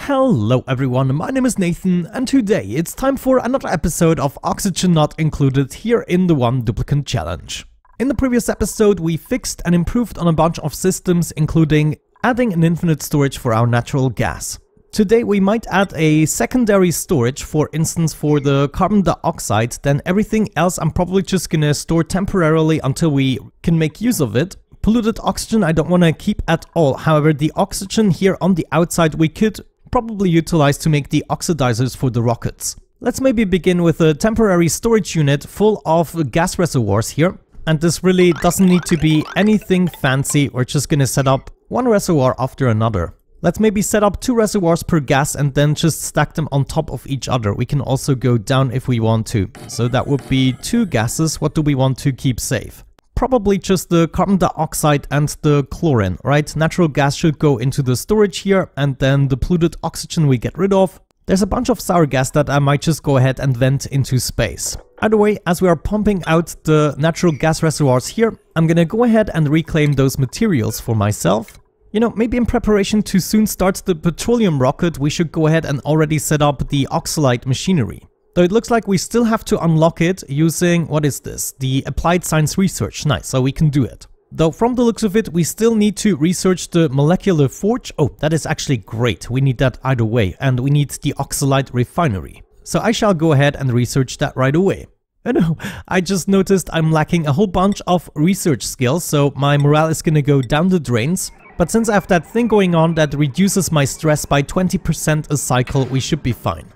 Hello everyone, my name is Nathan, and today it's time for another episode of Oxygen Not Included here in the One Duplicant Challenge. In the previous episode we fixed and improved on a bunch of systems, including adding an infinite storage for our natural gas. Today we might add a secondary storage, for instance for the carbon dioxide, then everything else I'm probably just gonna store temporarily until we can make use of it. Polluted oxygen I don't want to keep at all, however the oxygen here on the outside we could probably utilize to make the oxidizers for the rockets. Let's maybe begin with a temporary storage unit full of gas reservoirs here. And this really doesn't need to be anything fancy, we're just gonna set up one reservoir after another. Let's maybe set up 2 reservoirs per gas and then just stack them on top of each other. We can also go down if we want to. So that would be 2 gases. What do we want to keep safe? Probably just the carbon dioxide and the chlorine, right? Natural gas should go into the storage here, and then the polluted oxygen we get rid of. There's a bunch of sour gas that I might just go ahead and vent into space. Either way, as we are pumping out the natural gas reservoirs here, I'm gonna go ahead and reclaim those materials for myself. You know, maybe in preparation to soon start the petroleum rocket, we should go ahead and already set up the oxalite machinery. Though it looks like we still have to unlock it using, what is this? The applied science research. Nice, so we can do it. Though from the looks of it, we still need to research the molecular forge. Oh, that is actually great. We need that either way. And we need the oxalite refinery. So I shall go ahead and research that right away. Oh no, I just noticed I'm lacking a whole bunch of research skills, so my morale is gonna go down the drains. But since I have that thing going on that reduces my stress by 20% a cycle, we should be fine.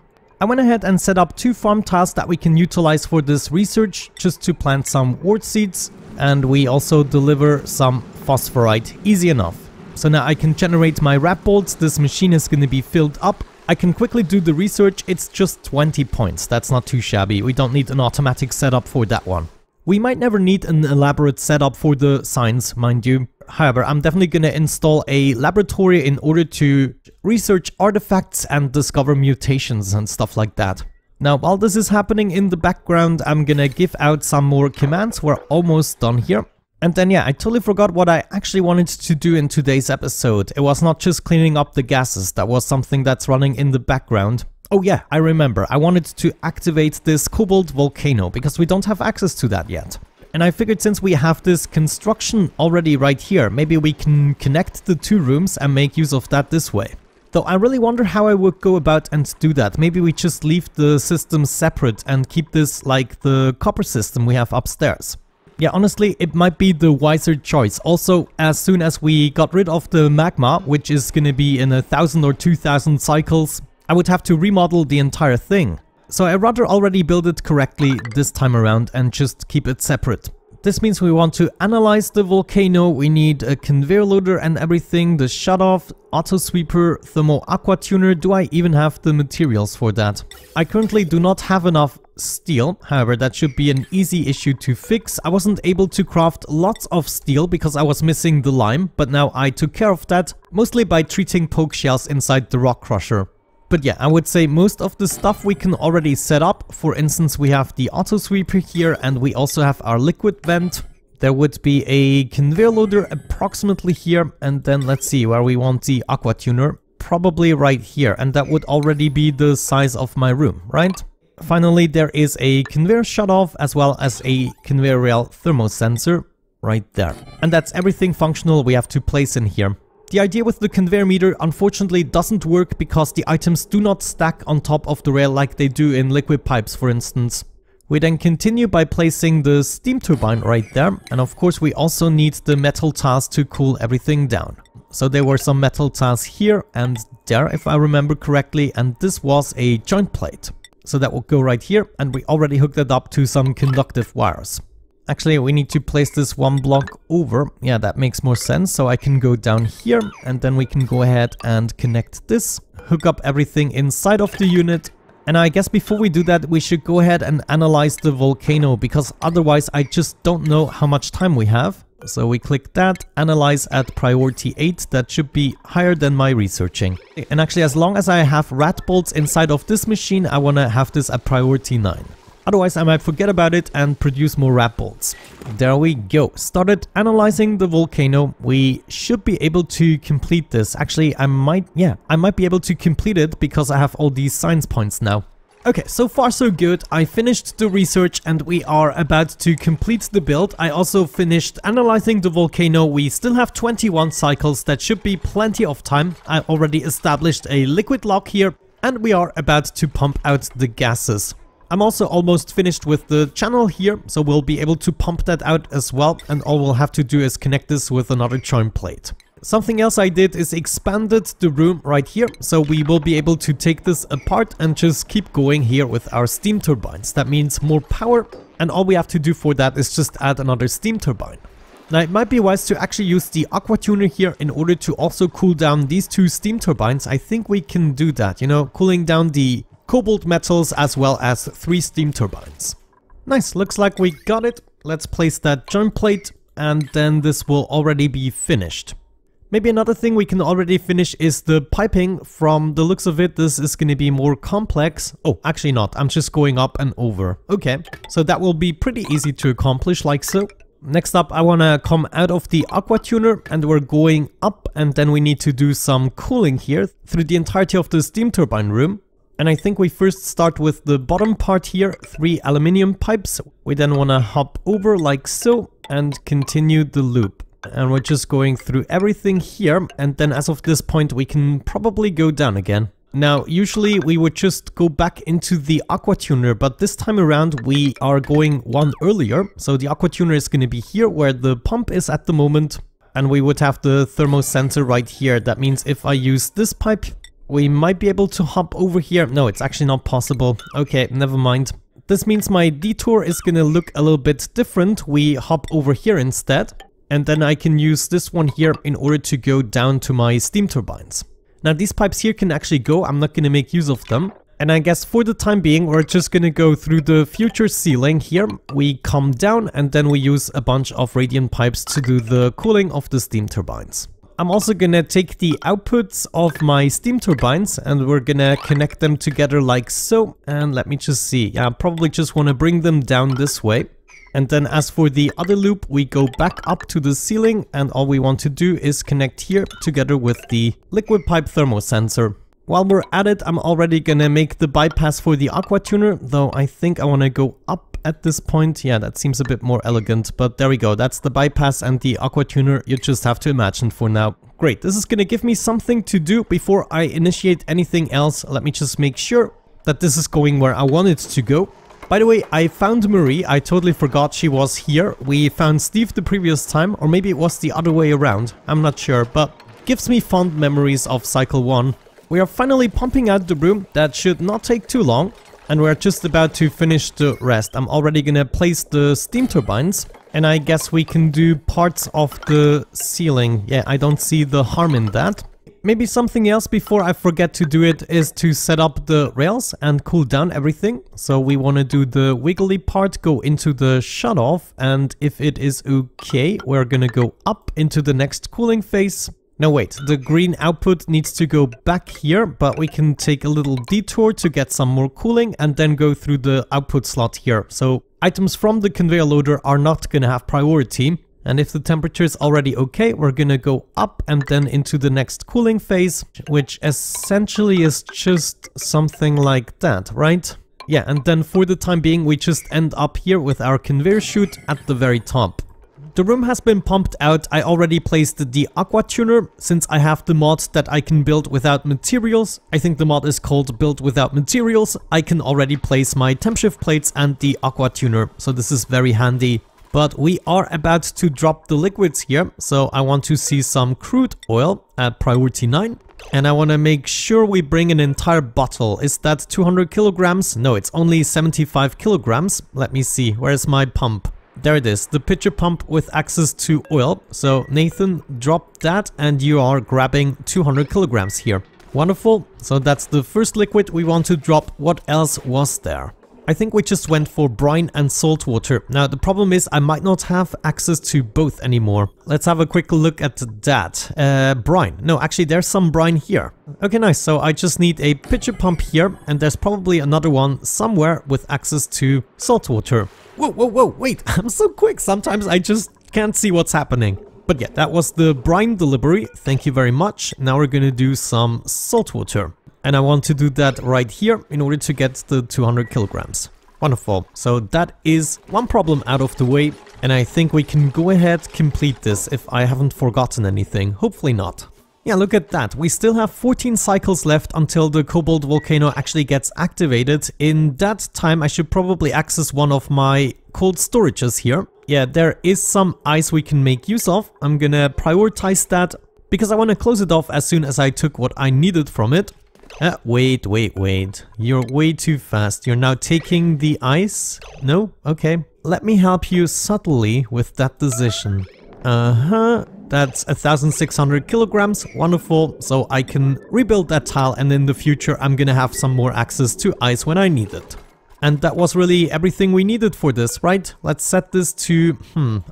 I went ahead and set up 2 farm tiles that we can utilize for this research, just to plant some wart seeds, and we also deliver some phosphorite, easy enough. So now I can generate my wrap bolts, this machine is going to be filled up. I can quickly do the research, it's just 20 points, that's not too shabby, we don't need an automatic setup for that one. We might never need an elaborate setup for the science, mind you. However, I'm definitely gonna install a laboratory in order to research artifacts and discover mutations and stuff like that. Now, while this is happening in the background, I'm gonna give out some more commands. We're almost done here. And then yeah, I totally forgot what I actually wanted to do in today's episode. It was not just cleaning up the gases, that was something that's running in the background. Oh yeah, I remember. I wanted to activate this COBALT volcano because we don't have access to that yet. And I figured since we have this construction already right here, maybe we can connect the 2 rooms and make use of that this way. Though I really wonder how I would go about and do that. Maybe we just leave the systems separate and keep this like the copper system we have upstairs. Yeah, honestly, it might be the wiser choice. Also, as soon as we got rid of the magma, which is gonna be in 1,000 or 2,000 cycles, I would have to remodel the entire thing. So I rather already build it correctly this time around and just keep it separate. This means we want to analyze the volcano, we need a conveyor loader and everything, the shutoff, auto sweeper, thermo aqua tuner. Do I even have the materials for that? I currently do not have enough steel, however that should be an easy issue to fix. I wasn't able to craft lots of steel because I was missing the lime, but now I took care of that, mostly by treating poke shells inside the rock crusher. But yeah, I would say most of the stuff we can already set up. For instance, we have the auto sweeper here and we also have our liquid vent. There would be a conveyor loader approximately here, and then let's see where we want the aqua tuner. Probably right here, and that would already be the size of my room, right? Finally, there is a conveyor shutoff as well as a conveyor rail thermosensor right there. And that's everything functional we have to place in here. The idea with the conveyor meter unfortunately doesn't work because the items do not stack on top of the rail like they do in liquid pipes, for instance. We then continue by placing the steam turbine right there, and of course we also need the metal tiles to cool everything down. So there were some metal tiles here and there if I remember correctly, and this was a joint plate. So that will go right here, and we already hooked it up to some conductive wires. Actually, we need to place this 1 block over. Yeah, that makes more sense. So I can go down here and then we can go ahead and connect this, hook up everything inside of the unit. And I guess before we do that, we should go ahead and analyze the volcano, because otherwise I just don't know how much time we have. So we click that, analyze at priority 8, that should be higher than my researching. And actually, as long as I have rat bolts inside of this machine, I want to have this at priority 9. Otherwise, I might forget about it and produce more rat bolts. There we go. Started analyzing the volcano. We should be able to complete this. Actually, I might be able to complete it because I have all these science points now. Okay, so far so good. I finished the research and we are about to complete the build. I also finished analyzing the volcano. We still have 21 cycles. That should be plenty of time. I already established a liquid lock here and we are about to pump out the gases. I'm also almost finished with the channel here, so we'll be able to pump that out as well, and all we'll have to do is connect this with another joint plate. Something else I did is expanded the room right here, so we will be able to take this apart and just keep going here with our steam turbines. That means more power, and all we have to do for that is just add another steam turbine. Now it might be wise to actually use the aqua tuner here in order to also cool down these 2 steam turbines. I think we can do that, you know, cooling down the cobalt metals as well as 3 steam turbines. Nice, looks like we got it. Let's place that joint plate and then this will already be finished. Maybe another thing we can already finish is the piping. From the looks of it, this is going to be more complex. Oh, actually not. I'm just going up and over. Okay, so that will be pretty easy to accomplish like so. Next up, I want to come out of the aqua tuner and we're going up, and then we need to do some cooling here through the entirety of the steam turbine room. And I think we first start with the bottom part here, 3 aluminium pipes. We then want to hop over like so and continue the loop. And we're just going through everything here, and then as of this point we can probably go down again. Now usually we would just go back into the aqua tuner, but this time around we are going one earlier. So the aqua tuner is going to be here where the pump is at the moment, and we would have the thermo sensor right here. That means if I use this pipe, we might be able to hop over here. No, it's actually not possible. Okay, never mind. This means my detour is gonna look a little bit different. We hop over here instead, and then I can use this one here in order to go down to my steam turbines. Now these pipes here can actually go. I'm not gonna make use of them. And I guess for the time being, we're just gonna go through the future ceiling here. We come down and then we use a bunch of radiant pipes to do the cooling of the steam turbines. I'm also gonna take the outputs of my steam turbines and we're gonna connect them together like so. And let me just see. Yeah, I probably just want to bring them down this way. And then as for the other loop, we go back up to the ceiling and all we want to do is connect here together with the liquid pipe thermosensor. While we're at it, I'm already gonna make the bypass for the aqua tuner, though I think I want to go up at this point. Yeah, that seems a bit more elegant, but there we go. That's the bypass and the aqua tuner. You just have to imagine for now. Great, this is gonna give me something to do before I initiate anything else. Let me just make sure that this is going where I want it to go. By the way, I found Marie. I totally forgot she was here. We found Steve the previous time, or maybe it was the other way around. I'm not sure, but gives me fond memories of cycle 1. We are finally pumping out the room. That should not take too long. And we're just about to finish the rest. I'm already gonna place the steam turbines. And I guess we can do parts of the ceiling. Yeah, I don't see the harm in that. Maybe something else before I forget to do it is to set up the rails and cool down everything. So we want to do the wiggly part, go into the shutoff, and if it is okay, we're gonna go up into the next cooling phase. No, wait, the green output needs to go back here, but we can take a little detour to get some more cooling and then go through the output slot here. So items from the conveyor loader are not gonna have priority. And if the temperature is already okay, we're gonna go up and then into the next cooling phase, which essentially is just something like that, right? Yeah, and then for the time being, we just end up here with our conveyor chute at the very top. The room has been pumped out. I already placed the aqua tuner. Since I have the mod that I can build without materials, I think the mod is called build without materials, I can already place my temp shift plates and the aqua tuner. So this is very handy. But we are about to drop the liquids here, so I want to see some crude oil at priority 9. And I want to make sure we bring an entire bottle. Is that 200 kilograms? No, it's only 75 kilograms. Let me see, where's my pump? There it is, the pitcher pump with access to oil. So Nathan, drop that and you are grabbing 200 kilograms here. Wonderful, so that's the first liquid we want to drop. What else was there? I think we just went for brine and salt water. Now the problem is I might not have access to both anymore. Let's have a quick look at that. Brine. No, actually there's some brine here. Okay, nice. So I just need a pitcher pump here, and there's probably another one somewhere with access to salt water. Whoa, whoa, whoa, wait, I'm so quick. Sometimes I just can't see what's happening. But yeah, that was the brine delivery. Thank you very much. Now we're gonna do some salt water. And I want to do that right here in order to get the 200 kilograms. Wonderful. So that is one problem out of the way. And I think we can go ahead, complete this if I haven't forgotten anything. Hopefully not. Yeah, look at that. We still have 14 cycles left until the Cobalt volcano actually gets activated. In that time, I should probably access one of my cold storages here. Yeah, there is some ice we can make use of. I'm gonna prioritize that because I want to close it off as soon as I took what I needed from it. Wait. You're way too fast. You're now taking the ice? No? Okay. Let me help you subtly with that decision. That's 1,600 kilograms. Wonderful. So I can rebuild that tile, and in the future I'm gonna have some more access to ice when I need it. And that was really everything we needed for this, right? Let's set this to,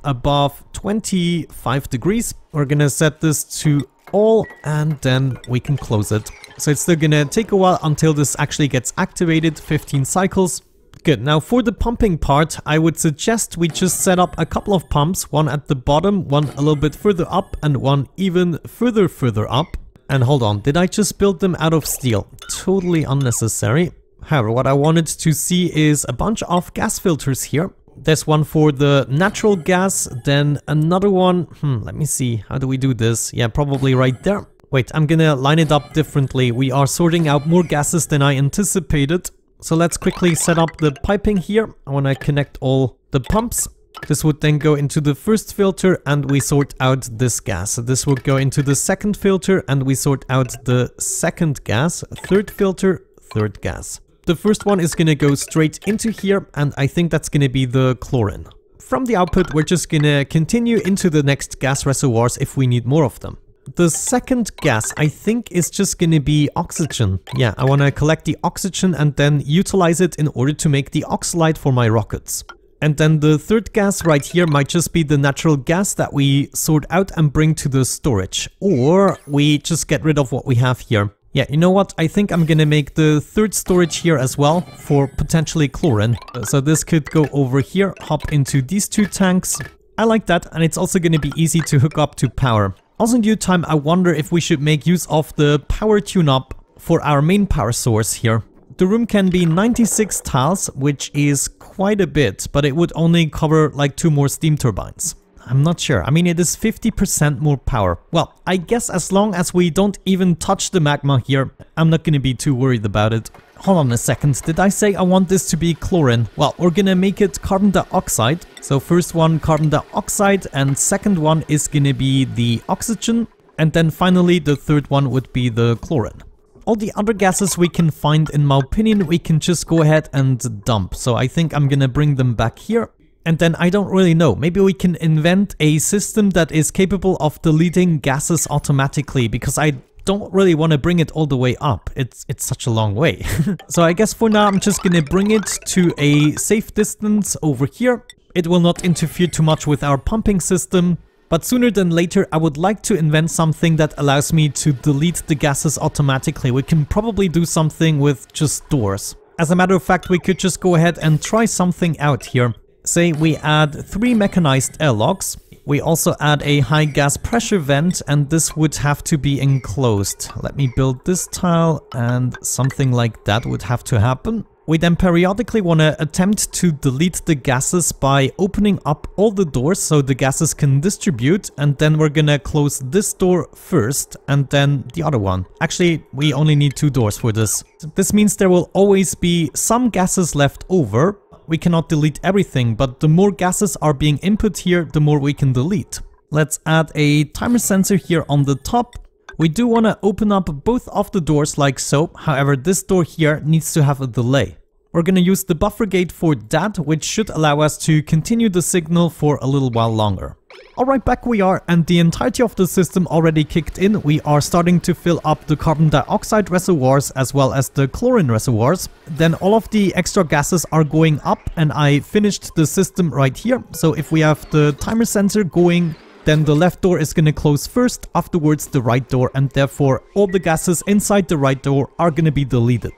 above 25 degrees. We're gonna set this to all, and then we can close it. So it's still gonna take a while until this actually gets activated, 15 cycles. Good, now for the pumping part, I would suggest we just set up a couple of pumps, one at the bottom, one a little bit further up, and one even further up. And hold on, did I just build them out of steel? Totally unnecessary. However, what I wanted to see is a bunch of gas filters here. There's one for the natural gas, then another one, let me see, how do we do this? Yeah, probably right there. Wait, I'm gonna line it up differently. We are sorting out more gases than I anticipated. So let's quickly set up the piping here. I wanna connect all the pumps. This would then go into the first filter and we sort out this gas. So this would go into the second filter and we sort out the second gas. Third filter, third gas. The first one is gonna go straight into here, and I think that's gonna be the chlorine. From the output, we're just gonna continue into the next gas reservoirs if we need more of them. The second gas, I think, is just gonna be oxygen. Yeah, I wanna collect the oxygen and then utilize it in order to make the oxalide for my rockets. And then the third gas right here might just be the natural gas that we sort out and bring to the storage. Or we just get rid of what we have here. Yeah, you know what? I think I'm gonna make the third storage here as well for potentially chlorine. So this could go over here, hop into these two tanks. I like that, and it's also gonna be easy to hook up to power. Also in due time, I wonder if we should make use of the power tune-up for our main power source here. The room can be 96 tiles, which is quite a bit, but it would only cover like 2 more steam turbines. I'm not sure. I mean, it is 50% more power. Well, I guess as long as we don't even touch the magma here, I'm not gonna be too worried about it. Hold on a second, did I say I want this to be chlorine? Well, we're gonna make it carbon dioxide. So first one, carbon dioxide, and second one is gonna be the oxygen. And then finally, the third one would be the chlorine. All the other gases we can find, in my opinion, we can just go ahead and dump. So I think I'm gonna bring them back here. And then I don't really know, maybe we can invent a system that is capable of deleting gases automatically, because I don't really want to bring it all the way up. It's such a long way. So I guess for now I'm just gonna bring it to a safe distance over here. It will not interfere too much with our pumping system. But sooner than later I would like to invent something that allows me to delete the gases automatically. We can probably do something with just doors. As a matter of fact, we could just go ahead and try something out here. Say we add 3 mechanized airlocks. We also add a high gas pressure vent, and this would have to be enclosed. Let me build this tile, and something like that would have to happen. We then periodically want to attempt to delete the gases by opening up all the doors so the gases can distribute, and then we're gonna close this door first and then the other one. Actually, we only need 2 doors for this. This means there will always be some gases left over. We cannot delete everything, but the more gases are being input here, the more we can delete. Let's add a timer sensor here on the top. We do want to open up both of the doors like so. However, this door here needs to have a delay. We're going to use the buffer gate for that, which should allow us to continue the signal for a little while longer. Alright, back we are, and the entirety of the system already kicked in. We are starting to fill up the carbon dioxide reservoirs as well as the chlorine reservoirs. Then all of the extra gases are going up, and I finished the system right here. So if we have the timer sensor going, then the left door is going to close first, afterwards the right door, and therefore all the gases inside the right door are going to be deleted.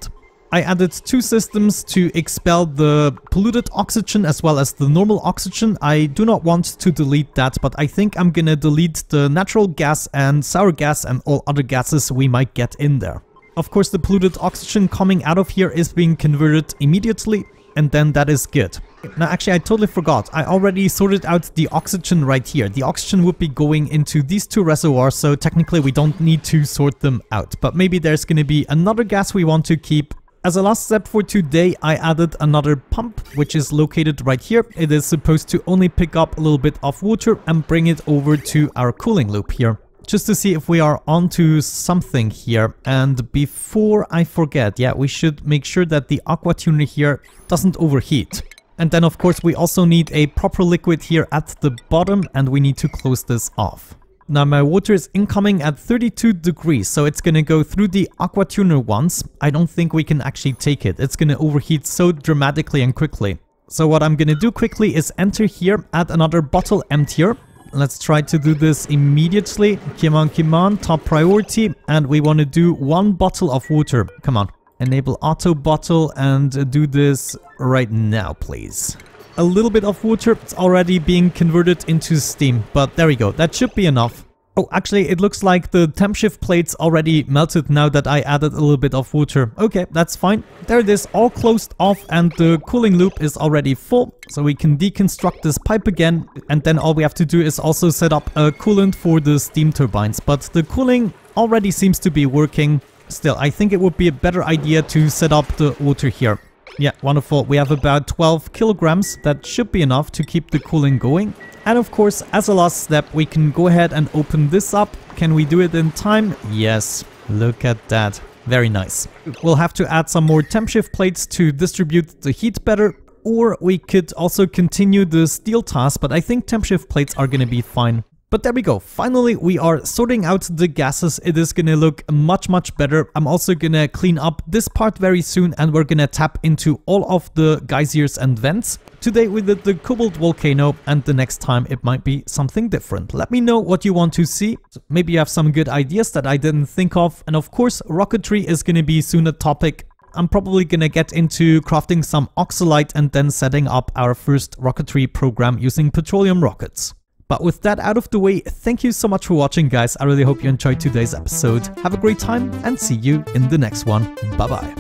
I added 2 systems to expel the polluted oxygen as well as the normal oxygen. I do not want to delete that, but I think I'm gonna delete the natural gas and sour gas and all other gases we might get in there. Of course, the polluted oxygen coming out of here is being converted immediately, and then that is good. Now actually I totally forgot, I already sorted out the oxygen right here. The oxygen would be going into these 2 reservoirs, so technically we don't need to sort them out. But maybe there's gonna be another gas we want to keep. As a last step for today, I added another pump, which is located right here. It is supposed to only pick up a little bit of water and bring it over to our cooling loop here. Just to see if we are onto something here. And before I forget, yeah, we should make sure that the aqua tuner here doesn't overheat. And then of course we also need a proper liquid here at the bottom, and we need to close this off. Now my water is incoming at 32 degrees, so it's gonna go through the aqua tuner once. I don't think we can actually take it. It's gonna overheat so dramatically and quickly. So what I'm gonna do quickly is enter here, add another bottle emptier. Let's try to do this immediately. Come on, top priority. And we want to do 1 bottle of water. Come on, enable auto bottle and do this right now, please. A little bit of water, it's already being converted into steam, but there we go, that should be enough. Oh, actually it looks like the temp shift plates already melted now that I added a little bit of water. Okay, that's fine. There it is, all closed off, and the cooling loop is already full, so we can deconstruct this pipe again, and then all we have to do is also set up a coolant for the steam turbines. But the cooling already seems to be working. Still, I think it would be a better idea to set up the water here. Yeah, wonderful. We have about 12 kilograms. That should be enough to keep the cooling going. And of course, as a last step, we can go ahead and open this up. Can we do it in time? Yes. Look at that. Very nice. We'll have to add some more temp shift plates to distribute the heat better. Or we could also continue the steel task, but I think temp shift plates are going to be fine. But there we go. Finally, we are sorting out the gases. It is gonna look much better. I'm also gonna clean up this part very soon, and we're gonna tap into all of the geysers and vents. Today we did the Cobalt volcano, and the next time it might be something different. Let me know what you want to see. Maybe you have some good ideas that I didn't think of. And of course, rocketry is gonna be soon a topic. I'm probably gonna get into crafting some oxalite and then setting up our first rocketry program using petroleum rockets. But with that out of the way, thank you so much for watching, guys. I really hope you enjoyed today's episode. Have a great time and see you in the next one. Bye bye.